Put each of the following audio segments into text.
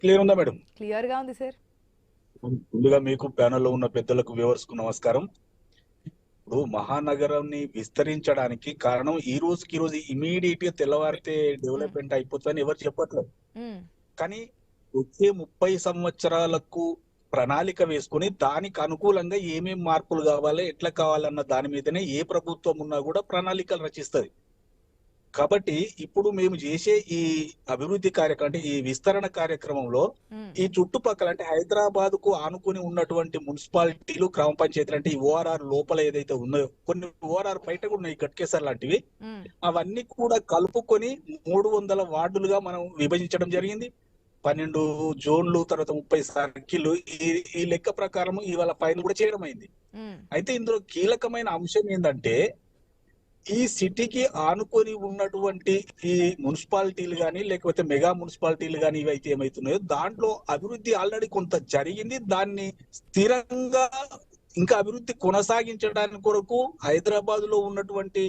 Clear ఉందా madam? Clear గా ఉంది సార్. ముందుగా మీకు ప్యానెల్లో ఉన్న పెద్దలకు వ్యూవర్స్కు నమస్కారం. ఇప్పుడు మహానగరాన్ని విస్తరించడానికి కారణం ఈ రోజు ఇమీడియట్ గా తెల్లవారితే డెవలప్మెంట్ అయిపోతుందని ఎవరు చెప్పట్లేదు. కానీ వచ్చే 30 సంవత్సరాలకు ప్రణాళిక వేసుకుని దానికి అనుకూలంగా ఏమేం మార్పులు కావాలి, ఎట్లా కావాలన్న దాని మీదనే ఏ ప్రభుత్వం ఉన్నా కూడా ప్రణాళికలు రచిస్తుంది. కాబట్టి ఇప్పుడు మేము చేసే ఈ అభివృద్ధి కార్యక్రమం అంటే ఈ విస్తరణ కార్యక్రమంలో ఈ చుట్టుపక్కల అంటే హైదరాబాద్ కు ఆనుకుని ఉన్నటువంటి మున్సిపాలిటీలు, గ్రామ పంచాయతీలు అంటే ఈ ఓఆర్ఆర్ లోపల ఏదైతే ఉన్నాయో, కొన్ని ఓఆర్ఆర్ బయట కూడా ఉన్నాయి, గట్కేసర్ లాంటివి, అవన్నీ కూడా కలుపుకొని 300 వార్డులుగా మనం విభజించడం జరిగింది. 12 జోన్లు, తర్వాత 30 సర్కిల్. ఈ లెక్క ప్రకారం ఇవాళ పైన కూడా చేయడం అయింది. అయితే ఇందులో కీలకమైన అంశం ఏంటంటే ఈ సిటీకి ఆనుకొని ఉన్నటువంటి ఈ మున్సిపాలిటీలు కానీ లేకపోతే మెగా మున్సిపాలిటీలు కానీ ఇవైతే ఏమైతున్నాయో దాంట్లో అభివృద్ధి ఆల్రెడీ కొంత జరిగింది. దాన్ని స్థిరంగా ఇంకా అభివృద్ధి కొనసాగించడానికి కొరకు హైదరాబాద్ లో ఉన్నటువంటి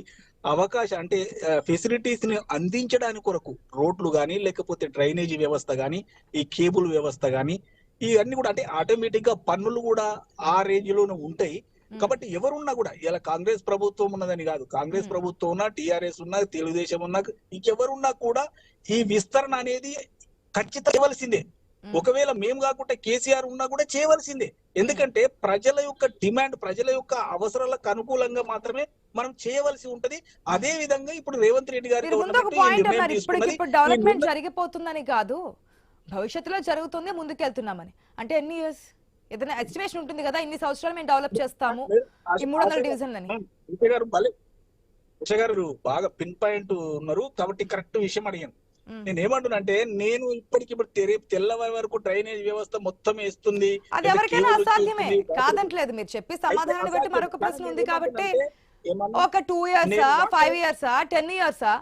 అవకాశం అంటే ఫెసిలిటీస్ ని అందించడానికి కొరకు రోడ్లు కానీ లేకపోతే డ్రైనేజీ వ్యవస్థ కానీ ఈ కేబుల్ వ్యవస్థ కానీ ఇవన్నీ కూడా అంటే ఆటోమేటిక్ గా పన్నులు కూడా ఆ రేంజ్ లోనే ఉంటాయి. కాబట్టి ఎవరున్నా కూడా ఇలా కాంగ్రెస్ ప్రభుత్వం ఉన్నదని కాదు, కాంగ్రెస్ ప్రభుత్వం ఉన్నా, టిఆర్ఎస్ ఉన్నా, తెలుగుదేశం ఉన్నా, ఇంకెవరున్నా కూడా ఈ విస్తరణ అనేది ఖచ్చితంగా చేయవలసిందే. ఒకవేళ మేము కాకుండా కేసీఆర్ ఉన్నా కూడా చేయవలసిందే. ఎందుకంటే ప్రజల యొక్క డిమాండ్, ప్రజల యొక్క అవసరాలకు అనుకూలంగా మాత్రమే మనం చేయవలసి ఉంటది. అదే విధంగా ఇప్పుడు రేవంత్ రెడ్డి గారి డెవలప్మెంట్ జరిగిపోతుందని కాదు, భవిష్యత్తులో జరుగుతుంది, ముందుకెళ్తున్నామని. అంటే ఎన్ని ఇయర్స్ ఏదైనా ఎస్టిమేషన్ ఉంటుంది కదా, ఇన్ని సంవత్సరాలు మేము డెవలప్ చేస్తాము ఈ 300 డివిజన్లని. గారు బాగా పిన్ పాయింట్ ఉన్నారు కాబట్టి కరెక్ట్ విషయం అడిగాను. నేను ఏమంటున్నానంటే నేను ఇప్పటికిప్పుడు తెల్లవారి వరకు డ్రైనేజ్ వ్యవస్థ మొత్తం వేస్తుంది, అది ఎవరికైనా అసాధ్యమే కాదంటలేదు. మీరు చెప్పి సమాధానాన్ని బట్టి మరొక ప్రశ్న ఉంది కాబట్టి ఒక 2 ఇయర్సా, 5 ఇయర్సా, 10 ఇయర్సా?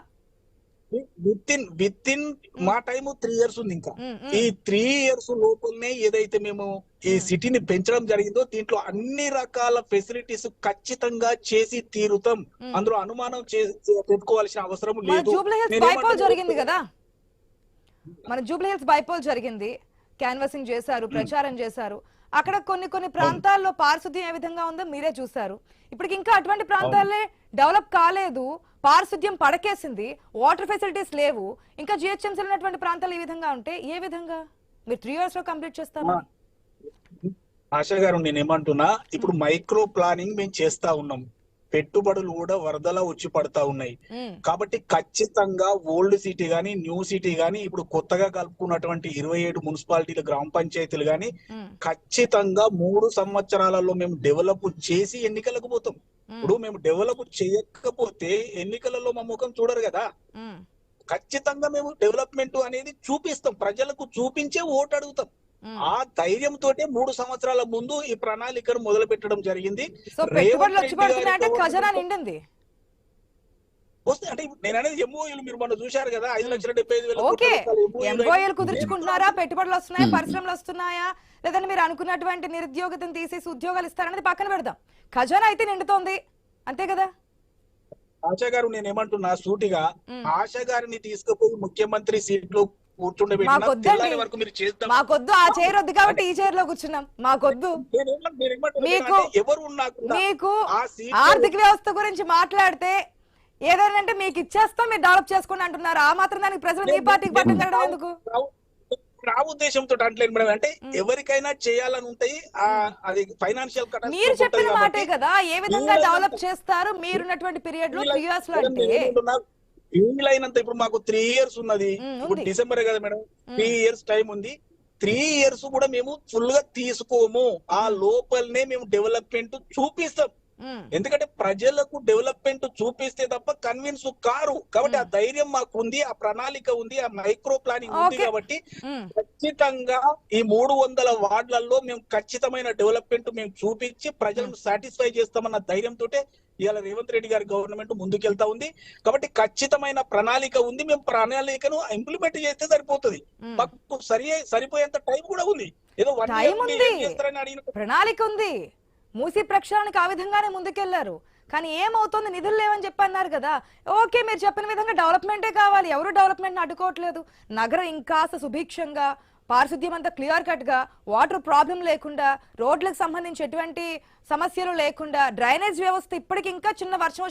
విత్ ఇన్ మా టైం 3 ఇయర్స్ ఉంది. ఇంకా ఈ 3 ఇయర్స్ లోపలనే ఏదైతే మేము ఈ సిటీని పెంచడం జరిగిందో దీంట్లో అన్ని రకాల ఫెసిలిటీస్ ఖచ్చితంగా చేసి తీరుతాం. అందులో అనుమానం పెట్టుకోవాల్సిన అవసరం లేదు. జరిగింది కదా, మన జూబ్లీ హిల్స్ బైపోల్ జరిగింది, క్యాన్వాసింగ్ చేశారు, ప్రచారం చేశారు. అక్కడ కొన్ని ప్రాంతాల్లో పారిశుద్ధ్యం ఏ విధంగా ఉందో మీరే చూసారు. ఇప్పటికి ఇంకా అటువంటి ప్రాంతాలే డెవలప్ కాలేదు, పారిశుద్ధ్యం పడకేసింది, వాటర్ ఫెసిలిటీస్ లేవు. ఇంకా జిహెచ్ఎంసీ ఉన్నటువంటి ప్రాంతాలు ఈ విధంగా ఉంటే ఏ విధంగా మీరు 3 ఇయర్స్ లో కంప్లీట్ చేస్తాము? ఆశా గారు నేను ఏమంటున్నా, ఇప్పుడు మైక్రో ప్లానింగ్ మేము చేస్తా ఉన్నాం, పెట్టుబడులు కూడా వరదలా వచ్చి పడతా ఉన్నాయి. కాబట్టి ఖచ్చితంగా ఓల్డ్ సిటీ గానీ, న్యూ సిటీ గానీ, ఇప్పుడు కొత్తగా కలుపుకున్నటువంటి 27 మున్సిపాలిటీలు, గ్రామ పంచాయతీలు గానీ ఖచ్చితంగా 3 సంవత్సరాలలో మేము డెవలప్ చేసి ఎన్నికలకు పోతాం. ఇప్పుడు మేము డెవలప్ చేయకపోతే ఎన్నికలలో మా ముఖం చూడరు కదా. ఖచ్చితంగా మేము డెవలప్మెంట్ అనేది చూపిస్తాం, ప్రజలకు చూపించే ఓటు అడుగుతాం. ఆ ధైర్యంతో 3 సంవత్సరాల ముందు ఈ ప్రణాళికను మొదలు పెట్టడం జరిగింది. అంటే నేను అనేది ఎంఓయూలు మీరు మొన్న చూశారు కదా, 5,75,000 ఎంఓయూలు కుదుర్చుకుంటున్నారా? పెట్టుబడులు వస్తున్నాయా, పరిశ్రమలు వస్తున్నాయా, లేదంటే మీరు అనుకున్నటువంటి నిరుద్యోగతను తీసేసి ఉద్యోగాలు ఇస్తారనేది పక్కన పెడదాం, ఖజానా అయితే నిండుతోంది, అంతే కదా. ఆశా గారు నేను ఏమంటున్నా సూటిగా, ఆశా గారిని తీసుకుపోయి ముఖ్యమంత్రి సీట్లో మాకొద్దు, ఆ చైర్ వద్దు కాబట్టి ఈ చైర్ లో కూర్చున్నాం. మాకొద్దు. మీకు ఆర్థిక వ్యవస్థ గురించి మాట్లాడితే ఏదైనా మీకు ఇచ్చేస్తాం, మీరు డెవలప్ చేసుకోండి అంటున్నారు. ఆ మాత్రం దానికి ప్రజలు ఈ పార్టీకి పట్టం కట్టడం ఎందుకు? నా ఉద్దేశంతో అంటలేదు మేడం. అంటే ఎవరికైనా చేయాలని ఉంటాయి, అది ఫైనాన్షియల్. మీరు చెప్పిన మాటే కదా, ఏ విధంగా డెవలప్ చేస్తారు మీరున్నటువంటి పీరియడ్ లో 3 ఇయర్స్ లో అంటే వీలైనంత. ఇప్పుడు మాకు 3 ఇయర్స్ ఉన్నది, ఇప్పుడు డిసెంబర్ కదా మేడం, 3 ఇయర్స్ టైం ఉంది. 3 ఇయర్స్ కూడా మేము ఫుల్ గా తీసుకోము, ఆ లోపలనే మేము డెవలప్మెంట్ చూపిస్తాం. ఎందుకంటే ప్రజలకు డెవలప్మెంట్ చూపిస్తే తప్ప కన్విన్స్ కారు. కాబట్టి ఆ ధైర్యం మాకు ఉంది, ఆ ప్రణాళిక ఉంది, ఆ మైక్రో ప్లానింగ్ ఉంది. కాబట్టి ఖచ్చితంగా ఈ 300 వార్డులలో మేము ఖచ్చితమైన డెవలప్మెంట్ మేము చూపించి ప్రజలను సాటిస్ఫై చేస్తామన్న ధైర్యంతో ఇవాళ రేవంత్ రెడ్డి గారి గవర్నమెంట్ ముందుకెళ్తా ఉంది. కాబట్టి ఖచ్చితమైన ప్రణాళిక ఉంది, మేము ప్రణాళికను ఇంప్లిమెంట్ చేస్తే సరిపోతుంది. మాకు సరిపోయేంత టైం కూడా ఉంది. ఏదో ప్రణాళిక ఉంది, మూసీ ప్రక్షాళనకు ఆ విధంగానే ముందుకెళ్లారు. కానీ ఏమవుతుంది, నిధులు లేవని చెప్పన్నారు కదా. ఓకే, మీరు చెప్పిన విధంగా డెవలప్మెంటే కావాలి, ఎవరు డెవలప్మెంట్ అడ్డుకోవట్లేదు. నగరం ఇంకాస్త సుభిక్షంగా పారిశుద్ధ్యం అంతా క్లియర్ కట్ గా, వాటర్ ప్రాబ్లం లేకుండా, రోడ్లకు సంబంధించి ఎటువంటి సమస్యలు లేకుండా, డ్రైనేజ్ వ్యవస్థ ఇప్పటికి ఇంకా చిన్న వర్షం